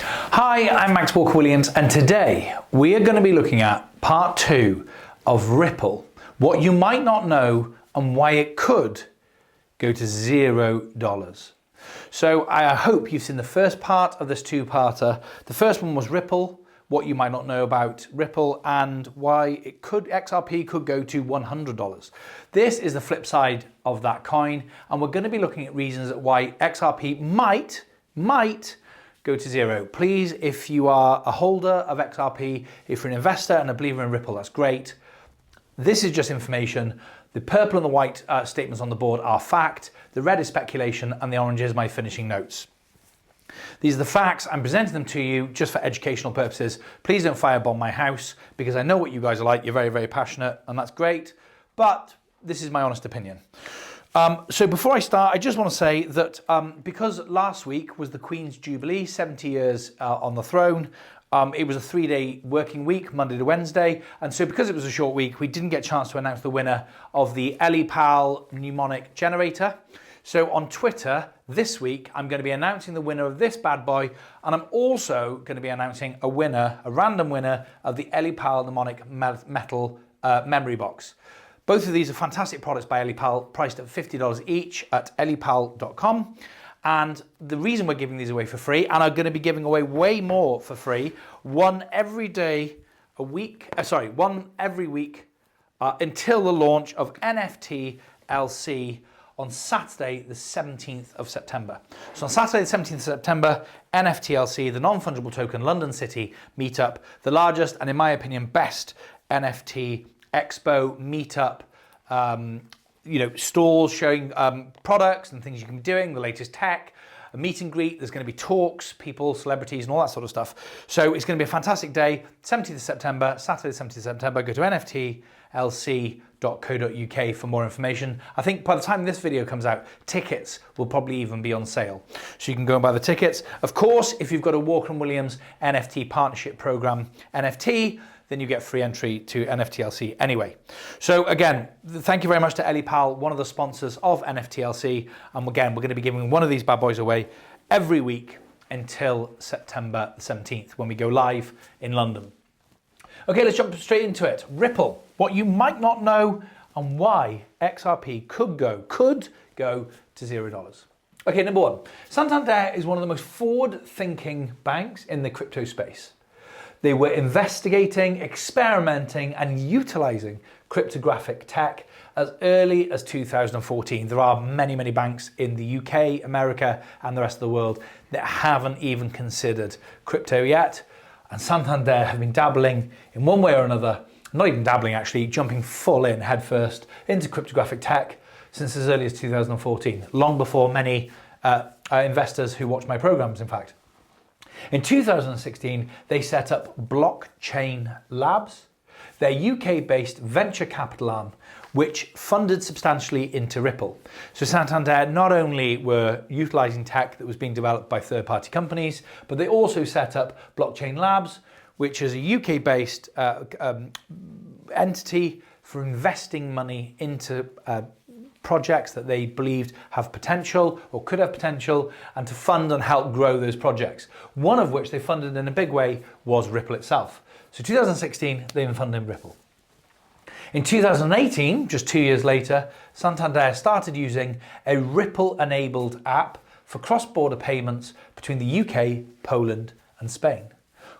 Hi, I'm Max Walker&Williams, and today we are going to be looking at part 2 of Ripple, what you might not know and why it could go to $0. So I hope you've seen the first part of this two-parter. The first one was Ripple, what you might not know about Ripple, and why XRP could go to $100. This is the flip side of that coin, and we're going to be looking at reasons why XRP might go to zero. Please, if you are a holder of XRP, if you're an investor and a believer in Ripple, that's great. This is just information. The purple and the white statements on the board are fact, the red is speculation, and the orange is my finishing notes. These are the facts. I'm presenting them to you just for educational purposes. Please don't firebomb my house, because I know what you guys are like. You're very, very passionate, and that's great. But this is my honest opinion. So before I start, I just want to say that because last week was the Queen's Jubilee, 70 years on the throne, it was a 3-day working week, Monday to Wednesday. And so because it was a short week, we didn't get a chance to announce the winner of the LiPal mnemonic generator. So on Twitter this week, I'm going to be announcing the winner of this bad boy, and I'm also going to be announcing a winner, a random winner of the LiPal mnemonic metal memory box. Both of these are fantastic products by LiPal, priced at $50 each at lipal.com. And the reason we're giving these away for free, and I'm going to be giving away way more for free, one every week until the launch of NFT LC on Saturday, the 17th of September. So on Saturday, the 17th of September, NFT LC, the non-fungible token London City meetup, the largest and in my opinion best NFT expo meetup, stalls showing products and things you can be doing, the latest tech, a meet and greet. There's going to be talks, people, celebrities, and all that sort of stuff. So it's going to be a fantastic day. 17th of September, Saturday, 17th of September. Go to nftlc.co.uk for more information. I think by the time this video comes out, tickets will probably even be on sale. So you can go and buy the tickets. Of course, if you've got a Walker&Williams NFT partnership program NFT, then you get free entry to NFTLC anyway. So again, thank you very much to LiPal, one of the sponsors of NFTLC. And again, we're going to be giving one of these bad boys away every week until September 17th when we go live in London. Okay, let's jump straight into it. Ripple, what you might not know and why XRP could go to $0. Okay, number one, Santander is one of the most forward-thinking banks in the crypto space. They were investigating, experimenting, and utilizing cryptographic tech as early as 2014. There are many, many banks in the UK, America, and the rest of the world that haven't even considered crypto yet. And Santander have been dabbling in one way or another, not even dabbling actually, jumping full in headfirst into cryptographic tech since as early as 2014, long before many investors who watch my programs, in fact. In 2016, they set up Blockchain Labs, their UK-based venture capital arm, which funded substantially into Ripple. So Santander not only were utilizing tech that was being developed by third-party companies, but they also set up Blockchain Labs, which is a UK-based entity for investing money into projects that they believed have potential or could have potential, and to fund and help grow those projects. One of which they funded in a big way was Ripple itself. So 2016, they funded Ripple. In 2018, just 2 years later, Santander started using a Ripple-enabled app for cross-border payments between the UK, Poland, and Spain.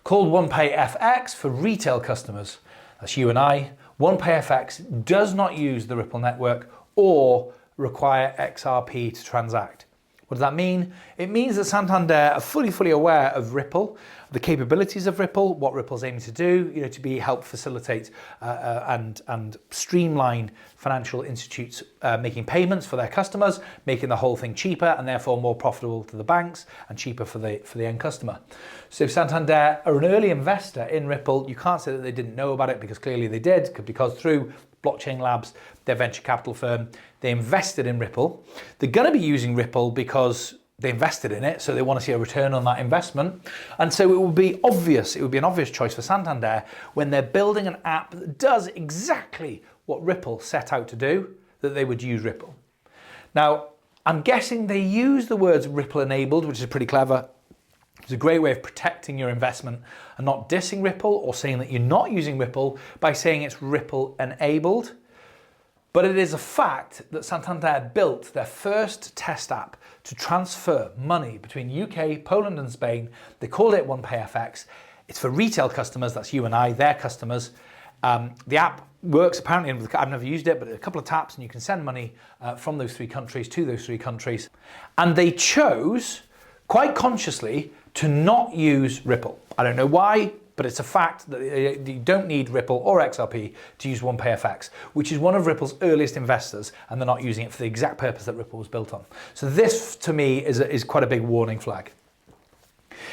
Called OnePayFX for retail customers, that's you and I. OnePayFX does not use the Ripple network or require XRP to transact. What does that mean? It means that Santander are fully aware of Ripple, the capabilities of Ripple, what Ripple's aiming to do, to help facilitate and streamline financial institutes making payments for their customers, making the whole thing cheaper and therefore more profitable to the banks and cheaper for the end customer. So if Santander are an early investor in Ripple, you can't say that they didn't know about it, because clearly they did, because through Blockchain Labs, their venture capital firm, they invested in Ripple. They're going to be using Ripple because they invested in it, so they want to see a return on that investment. And so it would be an obvious choice for Santander when they're building an app that does exactly what Ripple set out to do, that they would use Ripple. Now, I'm guessing they use the words Ripple enabled, which is pretty clever. It's a great way of protecting your investment and not dissing Ripple or saying that you're not using Ripple by saying it's Ripple enabled. But it is a fact that Santander built their first test app to transfer money between UK, Poland and Spain. They called it OnePayFX. It's for retail customers, that's you and I, their customers. The app works apparently, I've never used it, but a couple of taps and you can send money from those 3 countries to those 3 countries. And they chose, quite consciously, to not use Ripple. I don't know why, but it's a fact that you don't need Ripple or XRP to use OnePayFX, which is one of Ripple's earliest investors, and they're not using it for the exact purpose that Ripple was built on. So this, to me, is quite a big warning flag.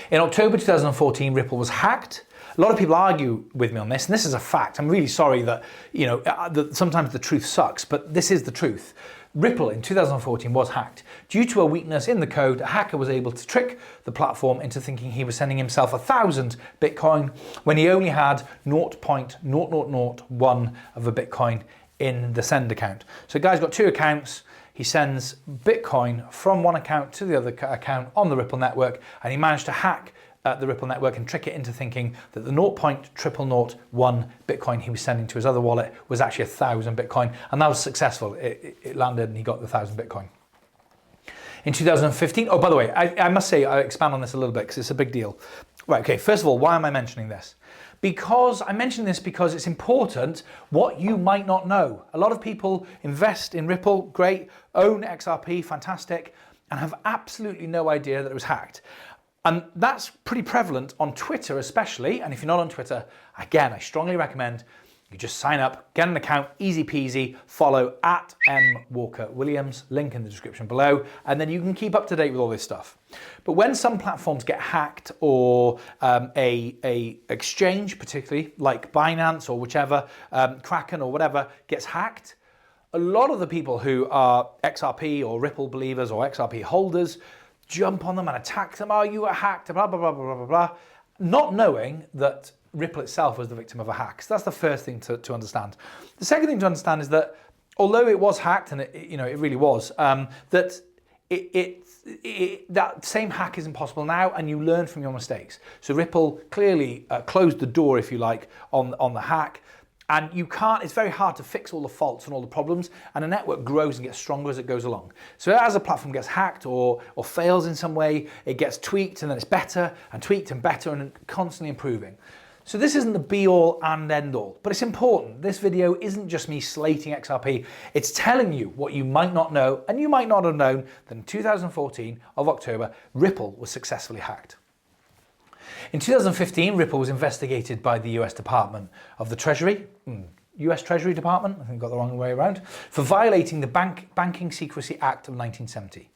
In October 2014, Ripple was hacked. A lot of people argue with me on this, and this is a fact. I'm really sorry that, that sometimes the truth sucks, but this is the truth. Ripple in 2014 was hacked. Due to a weakness in the code, a hacker was able to trick the platform into thinking he was sending himself 1,000 Bitcoin when he only had 0.0001 of a Bitcoin in the send account. So the guy's got 2 accounts. He sends Bitcoin from one account to the other account on the Ripple network, and he managed to hack the Ripple network and trick it into thinking that the 0.0001 Bitcoin he was sending to his other wallet was actually 1,000 Bitcoin, and that was successful. It landed and he got the 1,000 Bitcoin. In 2015, oh, by the way, I must say, I expand on this a little bit because it's a big deal. Right, okay, first of all, why am I mentioning this? Because I mention this because it's important what you might not know. A lot of people invest in Ripple, great, own XRP, fantastic, and have absolutely no idea that it was hacked. And that's pretty prevalent on Twitter especially, and if you're not on Twitter, again, I strongly recommend you just sign up, get an account, easy peasy, follow at Walker&Williams, link in the description below, and then you can keep up to date with all this stuff. But when some platforms get hacked or a exchange, particularly like Binance or whichever, Kraken or whatever, gets hacked, a lot of the people who are XRP or Ripple believers or XRP holders jump on them and attack them. Oh, you were hacked, blah, blah, blah, blah, blah, blah, not knowing that Ripple itself was the victim of a hack. So that's the first thing to understand. The second thing to understand is that although it was hacked, and it really was, that that same hack isn't possible now, and you learn from your mistakes. So Ripple clearly closed the door, if you like, on the hack. And it's very hard to fix all the faults and all the problems, and a network grows and gets stronger as it goes along. So as a platform gets hacked or fails in some way, it gets tweaked and then it's better and tweaked and better and constantly improving. So this isn't the be all and end all, but it's important. This video isn't just me slating XRP, it's telling you what you might not know, and you might not have known that in 2014 of October, Ripple was successfully hacked. In 2015, Ripple was investigated by the US Department of the Treasury, US Treasury Department, I think I got the wrong way around, for violating the Banking Secrecy Act of 1970.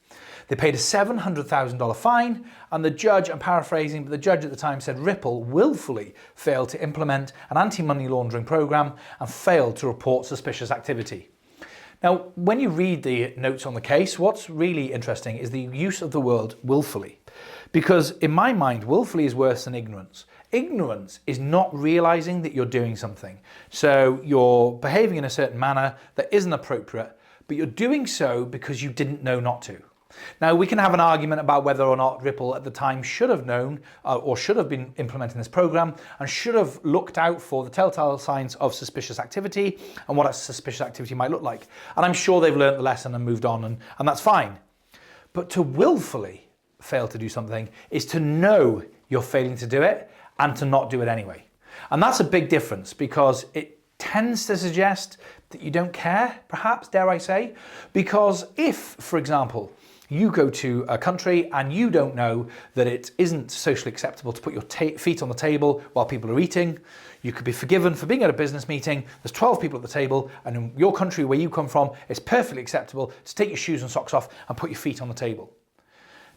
They paid a $700,000 fine, and the judge, I'm paraphrasing, but the judge at the time said Ripple willfully failed to implement an anti-money laundering program and failed to report suspicious activity. Now, when you read the notes on the case, what's really interesting is the use of the word willfully. Because in my mind, willfully is worse than ignorance. Ignorance is not realizing that you're doing something. So you're behaving in a certain manner that isn't appropriate, but you're doing so because you didn't know not to. Now, we can have an argument about whether or not Ripple at the time should have known or should have been implementing this program and should have looked out for the telltale signs of suspicious activity and what a suspicious activity might look like. And I'm sure they've learned the lesson and moved on, and that's fine. But to willfully fail to do something is to know you're failing to do it and to not do it anyway. And that's a big difference, because it tends to suggest that you don't care, perhaps, dare I say, because if, for example, you go to a country and you don't know that it isn't socially acceptable to put your feet on the table while people are eating, you could be forgiven for being at a business meeting, there's 12 people at the table, and in your country where you come from, it's perfectly acceptable to take your shoes and socks off and put your feet on the table.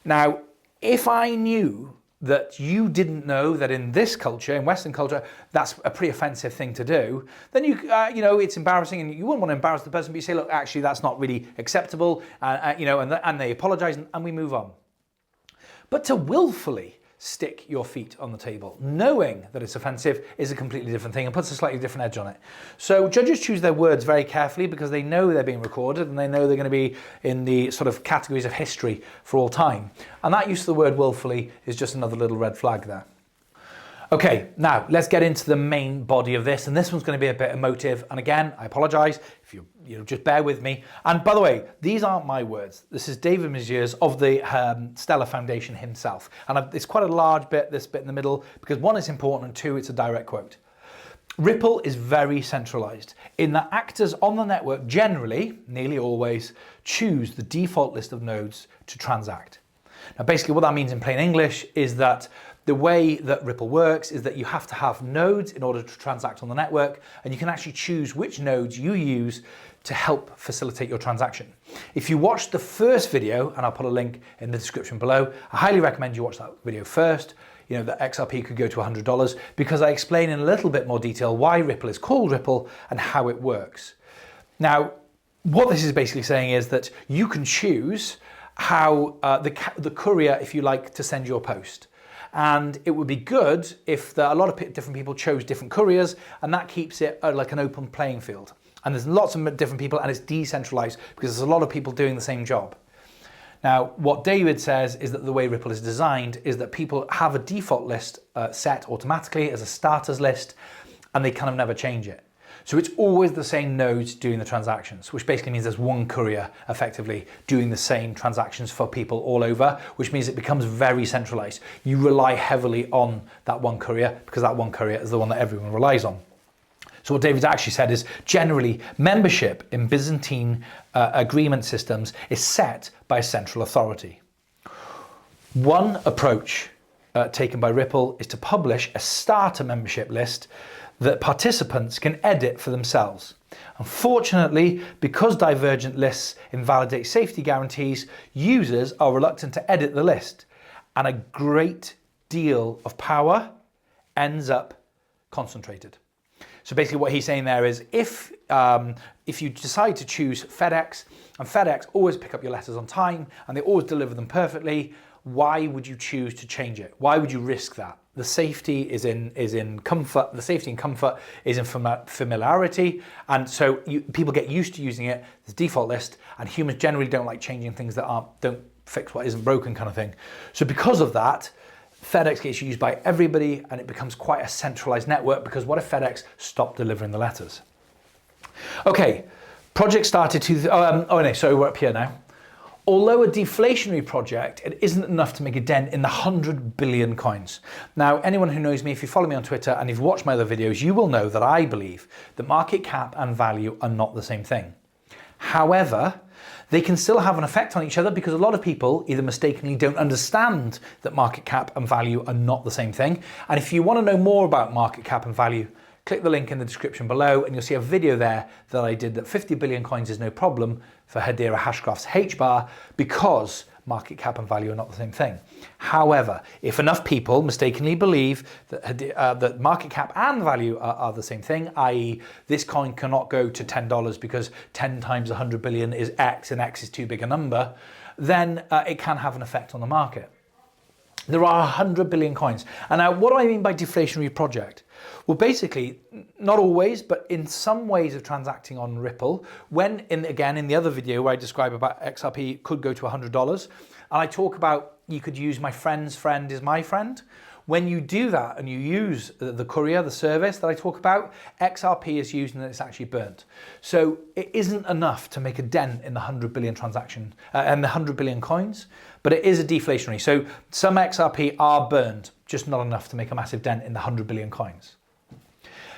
Now, if I knew that you didn't know that in this culture, in Western culture, that's a pretty offensive thing to do, then it's embarrassing, and you wouldn't want to embarrass the person, but you say, look, actually, that's not really acceptable, and they apologize, and we move on. But to willfully stick your feet on the table. Knowing that it's offensive is a completely different thing and puts a slightly different edge on it. So judges choose their words very carefully because they know they're being recorded and they know they're going to be in the sort of categories of history for all time. And that use of the word willfully is just another little red flag there. Okay, now let's get into the main body of this, and this one's going to be a bit emotive. And again, I apologise if you just bear with me. And by the way, these aren't my words. This is David Messiers of the Stellar Foundation himself, and it's quite a large bit, this bit in the middle, because one, it's important, and two, it's a direct quote. Ripple is very centralized in that actors on the network generally, nearly always, choose the default list of nodes to transact. Now, basically what that means in plain English is that the way that Ripple works is that you have to have nodes in order to transact on the network, and you can actually choose which nodes you use to help facilitate your transaction. If you watch the first video, and I'll put a link in the description below, I highly recommend you watch that video first. You know, that XRP could go to $100 because I explain in a little bit more detail why Ripple is called Ripple and how it works. Now, what this is basically saying is that you can choose how the courier, if you like, to send your post. And it would be good if a lot of different people chose different couriers, and that keeps it like an open playing field. And there's lots of different people, and it's decentralized because there's a lot of people doing the same job. Now, what David says is that the way Ripple is designed is that people have a default list set automatically as a starters list, and they kind of never change it. So it's always the same nodes doing the transactions, which basically means there's one courier effectively doing the same transactions for people all over, which means it becomes very centralized. You rely heavily on that one courier because that one courier is the one that everyone relies on. So what David's actually said is generally membership in Byzantine agreement systems is set by a central authority. One approach taken by Ripple is to publish a starter membership list that participants can edit for themselves. Unfortunately, because divergent lists invalidate safety guarantees, users are reluctant to edit the list, and a great deal of power ends up concentrated. So basically what he's saying there is if you decide to choose FedEx, and FedEx always pick up your letters on time and they always deliver them perfectly, why would you choose to change it? Why would you risk that? The safety is in comfort. The safety and comfort is in familiarity, and so people get used to using it. There's default list, and humans generally don't like changing things that don't fix what isn't broken, kind of thing. So because of that, FedEx gets used by everybody, and it becomes quite a centralized network. Because what if FedEx stopped delivering the letters? Okay, project started to. So we're up here now. Although a deflationary project, it isn't enough to make a dent in the 100 billion coins. Now, anyone who knows me, if you follow me on Twitter and you've watched my other videos, you will know that I believe that market cap and value are not the same thing. However, they can still have an effect on each other because a lot of people either mistakenly don't understand that market cap and value are not the same thing. And if you want to know more about market cap and value, click the link in the description below and you'll see a video there that I did that 50 billion coins is no problem for Hedera Hashgraph's H-bar because market cap and value are not the same thing. However, if enough people mistakenly believe that, that market cap and value are the same thing, i.e. this coin cannot go to $10 because 10 times 100 billion is X and X is too big a number, then it can have an effect on the market. There are 100 billion coins. And now what do I mean by deflationary project? Well, basically, not always, but in some ways of transacting on Ripple, when, again, in the other video where I describe about XRP could go to $100, and I talk about you could use my friend's friend is my friend. When you do that and you use the courier, the service that I talk about, XRP is used and it's actually burnt. So it isn't enough to make a dent in the 100 billion transaction and the 100 billion coins, but it is a deflationary. So some XRP are burned, just not enough to make a massive dent in the 100 billion coins.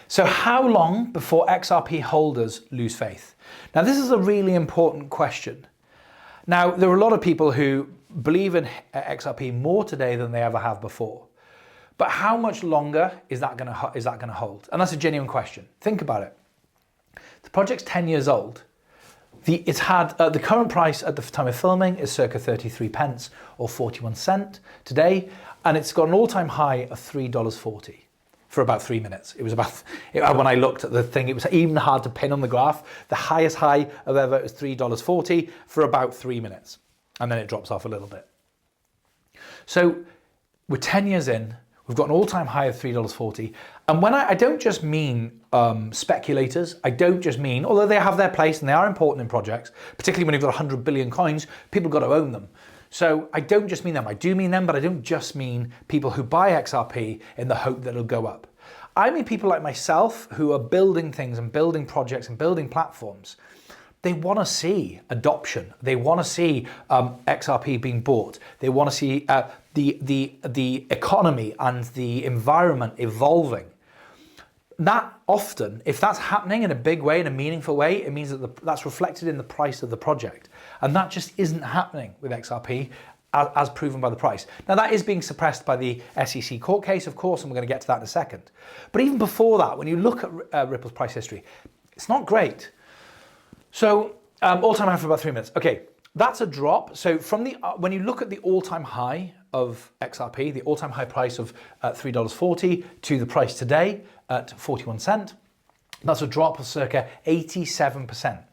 So how long before XRP holders lose faith? Now, this is a really important question. Now, there are a lot of people who believe in XRP more today than they ever have before. But how much longer is that going to hold? And that's a genuine question. Think about it. The project's 10 years old. It's had the current price at the time of filming is circa 33 pence or 41 cents today, and it's got an all-time high of $3.40 for about 3 minutes. It was about, when I looked at the thing, it was even hard to pin on the graph. The highest high of ever is $3.40 for about 3 minutes, and then it drops off a little bit. So we're 10 years in, we've got an all-time high of $3.40. And when I don't just mean speculators, I don't just mean, although they have their place and they are important in projects, particularly when you've got 100 billion coins, people got to own them. So I don't just mean them, I do mean them, but I don't just mean people who buy XRP in the hope that it'll go up. I mean people like myself who are building things and building projects and building platforms. They want to see adoption. They want to see XRP being bought. They want to see the economy and the environment evolving. That often, if that's happening in a big way, in a meaningful way, it means that that's reflected in the price of the project. And that just isn't happening with XRP as proven by the price. Now that is being suppressed by the SEC court case, of course, and we're going to get to that in a second. But even before that, when you look at Ripple's price history, it's not great. So all-time high for about 3 minutes. Okay, that's a drop. So from the when you look at the all-time high of XRP, the all-time high price of $3.40 to the price today at 41 cents, that's a drop of circa 87%.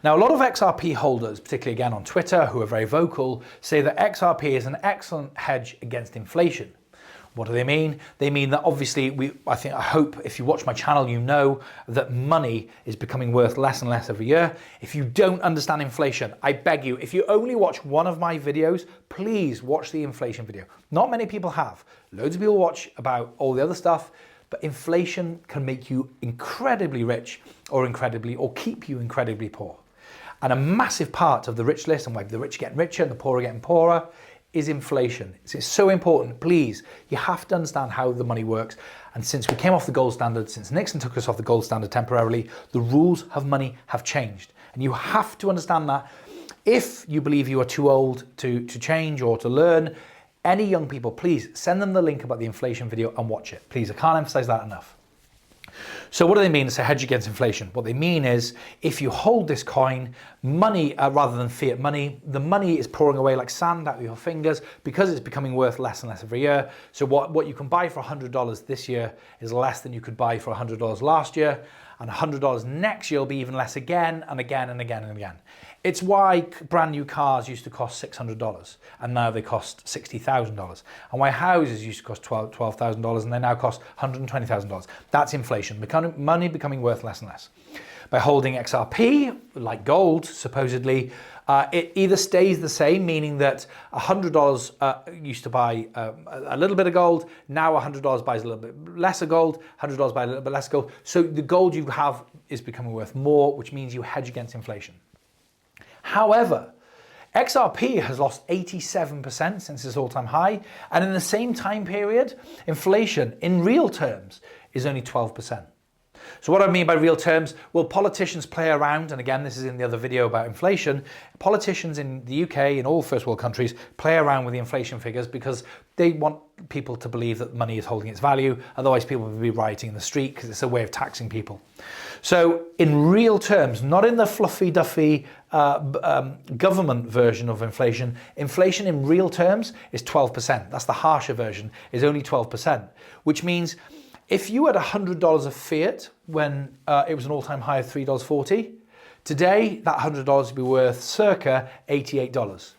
Now, a lot of XRP holders, particularly again on Twitter, who are very vocal, say that XRP is an excellent hedge against inflation. What do they mean? They mean that obviously, I hope if you watch my channel, you know that money is becoming worth less and less every year. If you don't understand inflation, I beg you, if you only watch one of my videos, please watch the inflation video. Not many people have. Loads of people watch about all the other stuff, but inflation can make you incredibly rich or keep you incredibly poor. And a massive part of the rich list and why the rich are getting richer and the poor are getting poorer is inflation. It's so important. Please, you have to understand how the money works. And since we came off the gold standard, since Nixon took us off the gold standard temporarily, the rules of money have changed. And you have to understand that. If you believe you are too old to change or to learn, any young people, please send them the link about the inflation video and watch it. Please, I can't emphasize that enough. So what do they mean? It's a hedge against inflation. What they mean is if you hold this coin, money, rather than fiat money, the money is pouring away like sand out of your fingers because it's becoming worth less and less every year. So what you can buy for $100 this year is less than you could buy for $100 last year. And $100 next year will be even less again and again and again and again. It's why brand new cars used to cost $600 and now they cost $60,000. And why houses used to cost $12,000 and they now cost $120,000. That's inflation, money becoming worth less and less. By holding XRP, like gold, supposedly, it either stays the same, meaning that $100 used to buy a little bit of gold, now $100 buys a little bit less of gold, $100 buys a little bit less gold. So the gold you have is becoming worth more, which means you hedge against inflation. However, XRP has lost 87% since its all-time high, and in the same time period, inflation in real terms is only 12%. So what I mean by real terms, well, politicians play around, and again, this is in the other video about inflation, politicians in the UK and all first world countries play around with the inflation figures because they want people to believe that money is holding its value, otherwise people will be rioting in the street because it's a way of taxing people. So in real terms, not in the fluffy duffy government version of inflation, inflation in real terms is 12%. That's the harsher version, is only 12%, which means if you had $100 of fiat when it was an all-time high of $3.40, today that $100 would be worth circa $88.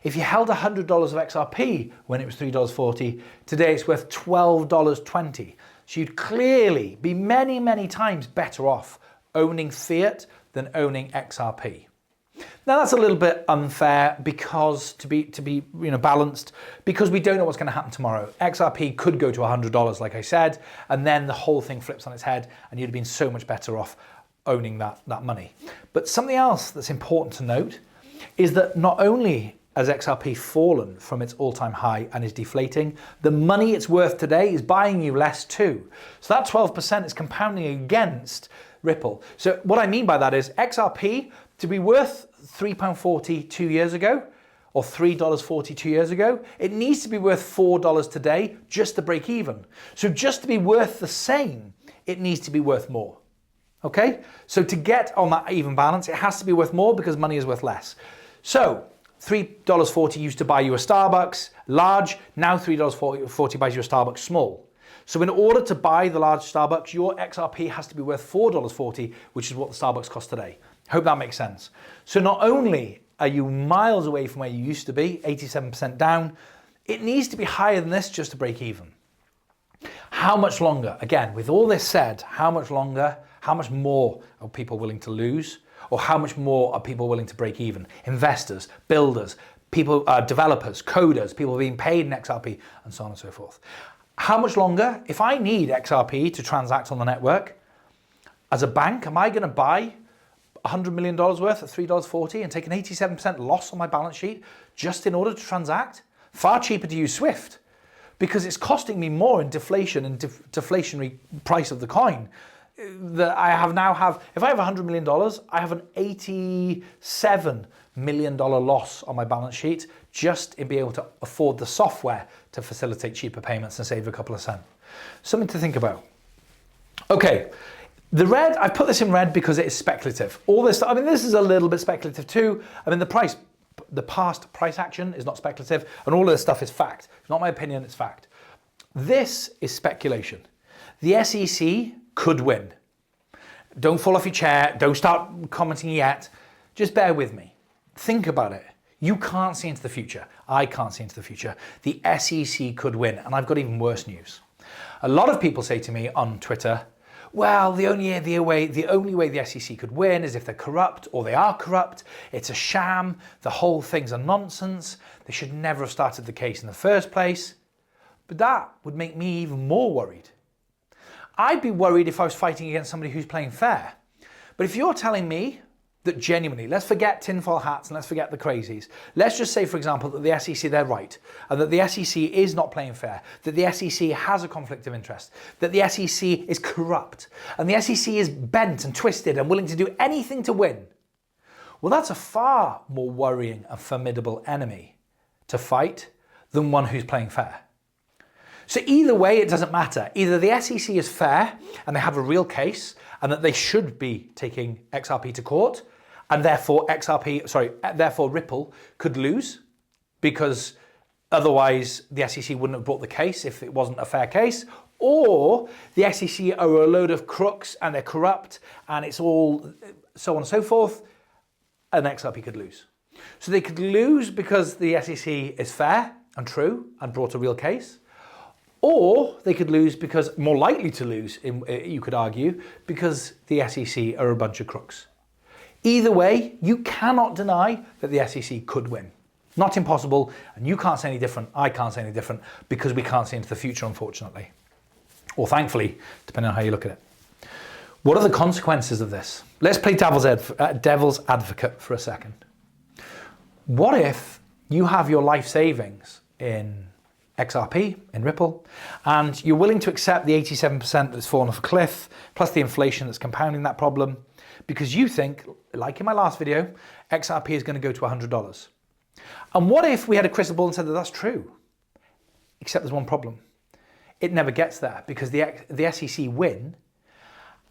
If you held $100 of XRP when it was $3.40, today it's worth $12.20. So you'd clearly be many, many times better off owning fiat than owning XRP. Now that's a little bit unfair because to be balanced, because we don't know what's going to happen tomorrow. XRP could go to $100, like I said, and then the whole thing flips on its head, and you'd have been so much better off owning that money. But something else that's important to note is that not only has XRP fallen from its all-time high and is deflating, the money it's worth today is buying you less too. So that 12% is compounding against Ripple. So what I mean by that is XRP, to be worth £3.40 2 years ago, or $3.40 2 years ago, it needs to be worth $4 today just to break even. So just to be worth the same, it needs to be worth more. Okay? So to get on that even balance, it has to be worth more because money is worth less. So $3.40 used to buy you a Starbucks large, now $3.40 buys you a Starbucks small. So in order to buy the large Starbucks, your XRP has to be worth $4.40, which is what the Starbucks costs today. Hope that makes sense. So not only are you miles away from where you used to be, 87% down, It needs to be higher than this just to break even. How much longer? Again, with all this said, how much longer, how much more are people willing to lose? Or how much more are people willing to break even? Investors, builders, people, developers, coders, people being paid in XRP, and so on and so forth. How much longer? If I need XRP to transact on the network, as a bank, am I going to buy $100 million worth at $3.40 and take an 87% loss on my balance sheet just in order to transact? Far cheaper to use SWIFT, because it's costing me more in deflation and deflationary price of the coin. That I have, if I have $100 million, I have an $87 million loss on my balance sheet just in being able to afford the software to facilitate cheaper payments and save a couple of cents. Something to think about. Okay, the red, I put this in red because it is speculative. All this, I mean, this is a little bit speculative too. I mean, the past price action is not speculative, and all of this stuff is fact. It's not my opinion, it's fact. This is speculation. The SEC could win. Don't fall off your chair. Don't start commenting yet. Just bear with me. Think about it. You can't see into the future. I can't see into the future. The SEC could win. And I've got even worse news. A lot of people say to me on Twitter, well, the only way the SEC could win is if they're corrupt, or they are corrupt. It's a sham. The whole thing's a nonsense. They should never have started the case in the first place. But that would make me even more worried. I'd be worried if I was fighting against somebody who's playing fair. But if you're telling me that genuinely, let's forget tinfoil hats and let's forget the crazies. Let's just say, for example, that the SEC, they're right, and that the SEC is not playing fair, that the SEC has a conflict of interest, that the SEC is corrupt, and the SEC is bent and twisted and willing to do anything to win. Well, that's a far more worrying and formidable enemy to fight than one who's playing fair. So either way, it doesn't matter. Either the SEC is fair and they have a real case and that they should be taking XRP to court, and therefore Ripple could lose, because otherwise the SEC wouldn't have brought the case if it wasn't a fair case, or the SEC are a load of crooks and they're corrupt and it's all so on and so forth, and XRP could lose. So they could lose because the SEC is fair and true and brought a real case, or they could lose because, more likely to lose, you could argue, because the SEC are a bunch of crooks. Either way, you cannot deny that the SEC could win. Not impossible, and you can't say any different, I can't say any different, because we can't see into the future, unfortunately. Or thankfully, depending on how you look at it. What are the consequences of this? Let's play devil's advocate for a second. What if you have your life savings in XRP, in Ripple, and you're willing to accept the 87% that's fallen off a cliff, plus the inflation that's compounding that problem, because you think, like in my last video, XRP is going to go to $100. And what if we had a crystal ball and said that that's true? Except there's one problem. It never gets there, because the SEC win,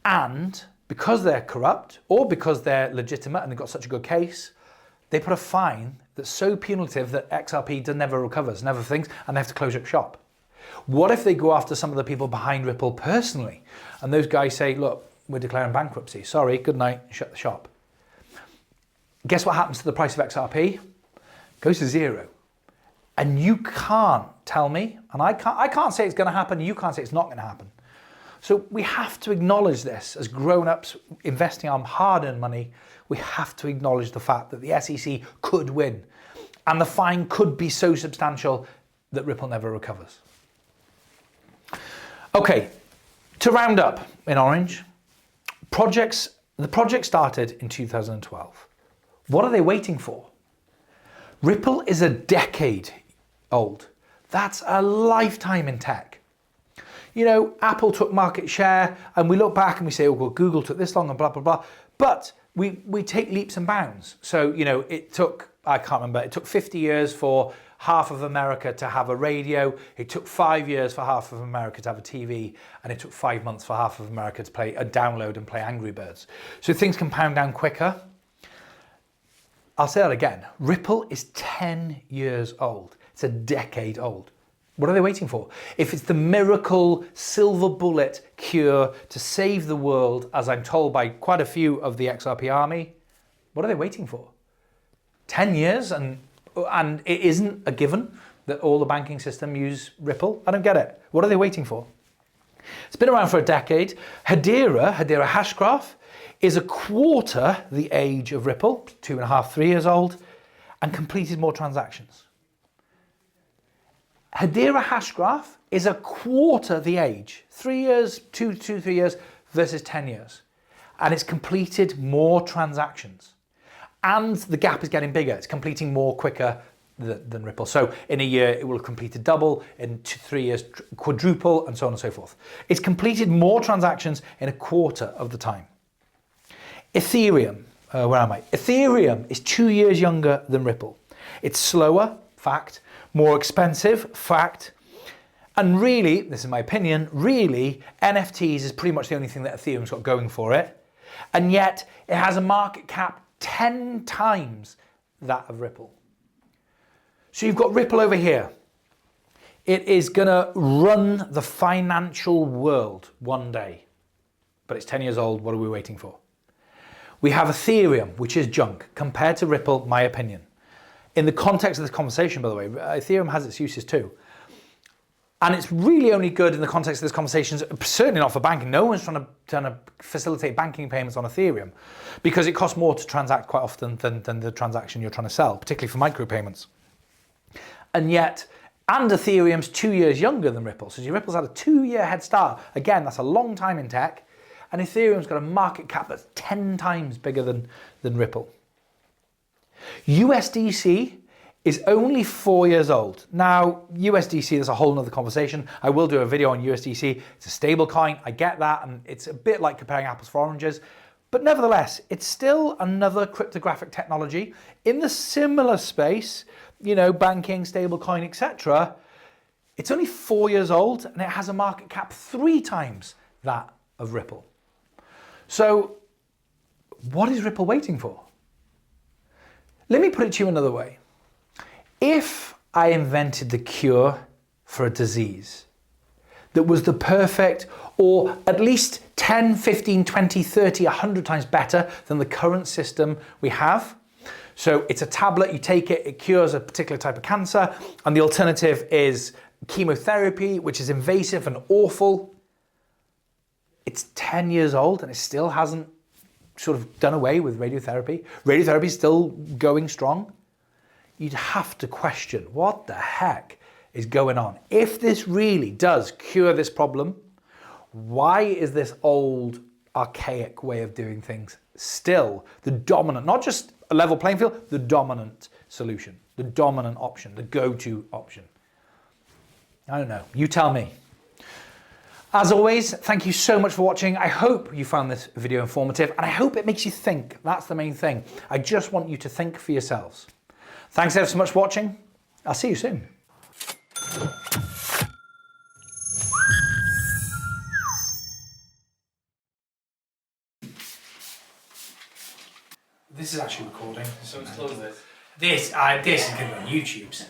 and because they're corrupt, or because they're legitimate and they've got such a good case, they put a fine that's so punitive that XRP never recovers, never thinks, and they have to close up shop. What if they go after some of the people behind Ripple personally, and those guys say, look, we're declaring bankruptcy, sorry, good night, shut the shop. Guess what happens to the price of XRP? It goes to zero. And you can't tell me, and I can't say it's going to happen, you can't say it's not going to happen. So we have to acknowledge this as grown-ups investing our hard-earned money. We have to acknowledge the fact that the SEC could win, and the fine could be so substantial that Ripple never recovers. Okay, to round up in orange, the project started in 2012. What are they waiting for? Ripple is a decade old. That's a lifetime in tech. You know, Apple took market share, and we look back and we say, oh, well, Google took this long and blah, blah, blah. But we take leaps and bounds. So, you know, it took 50 years for half of America to have a radio. It took 5 years for half of America to have a TV. And it took 5 months for half of America to download and play Angry Birds. So things can pound down quicker. I'll say that again. Ripple is 10 years old. It's a decade old. What are they waiting for? If it's the miracle silver bullet cure to save the world, as I'm told by quite a few of the XRP army, what are they waiting for? 10 years and it isn't a given that all the banking system use Ripple? I don't get it. What are they waiting for? It's been around for a decade. Hedera Hashgraph, is a quarter the age of Ripple, 2.5, 3 years old, and completed more transactions. Hedera Hashgraph is a quarter the age, 3 years, 3 years versus 10 years. And it's completed more transactions. And the gap is getting bigger. It's completing more quicker than Ripple. So in a year, it will have completed double, in 3 years, quadruple, and so on and so forth. It's completed more transactions in a quarter of the time. Ethereum, where am I? Ethereum is 2 years younger than Ripple. It's slower, fact, more expensive, fact, and really, this is my opinion, really, NFTs is pretty much the only thing that Ethereum's got going for it, and yet it has a market cap 10 times that of Ripple. So you've got Ripple over here. It is gonna run the financial world one day, but it's 10 years old, what are we waiting for? We have Ethereum, which is junk, compared to Ripple, my opinion. In the context of this conversation, by the way, Ethereum has its uses too. And it's really only good in the context of this conversation, certainly not for banking. No one's trying to facilitate banking payments on Ethereum because it costs more to transact quite often than the transaction you're trying to sell, particularly for micropayments. And yet, and Ethereum's 2 years younger than Ripple. So Ripple's had a 2-year head start. Again, that's a long time in tech. And Ethereum's got a market cap that's 10 times bigger than Ripple. USDC is only 4 years old. Now, USDC, there's a whole nother conversation. I will do a video on USDC. It's a stable coin, I get that, and it's a bit like comparing apples for oranges. But nevertheless, it's still another cryptographic technology in the similar space, you know, banking, stable coin, etc. It's only 4 years old, and it has a market cap 3 times that of Ripple. So, what is Ripple waiting for? Let me put it to you another way. If I invented the cure for a disease that was the perfect, or at least 10, 15, 20, 30, 100 times better than the current system we have, so it's a tablet, you take it, it cures a particular type of cancer, and the alternative is chemotherapy, which is invasive and awful. It's 10 years old and it still hasn't sort of done away with radiotherapy. Radiotherapy is still going strong. You'd have to question what the heck is going on. If this really does cure this problem, why is this old, archaic way of doing things still the dominant, not just a level playing field, the dominant solution, the dominant option, the go-to option? I don't know. You tell me. As always, thank you so much for watching. I hope you found this video informative and I hope it makes you think. That's the main thing. I just want you to think for yourselves. Thanks ever so much for watching. I'll see you soon. This is actually recording. So let's close this. This is going to be on YouTube's.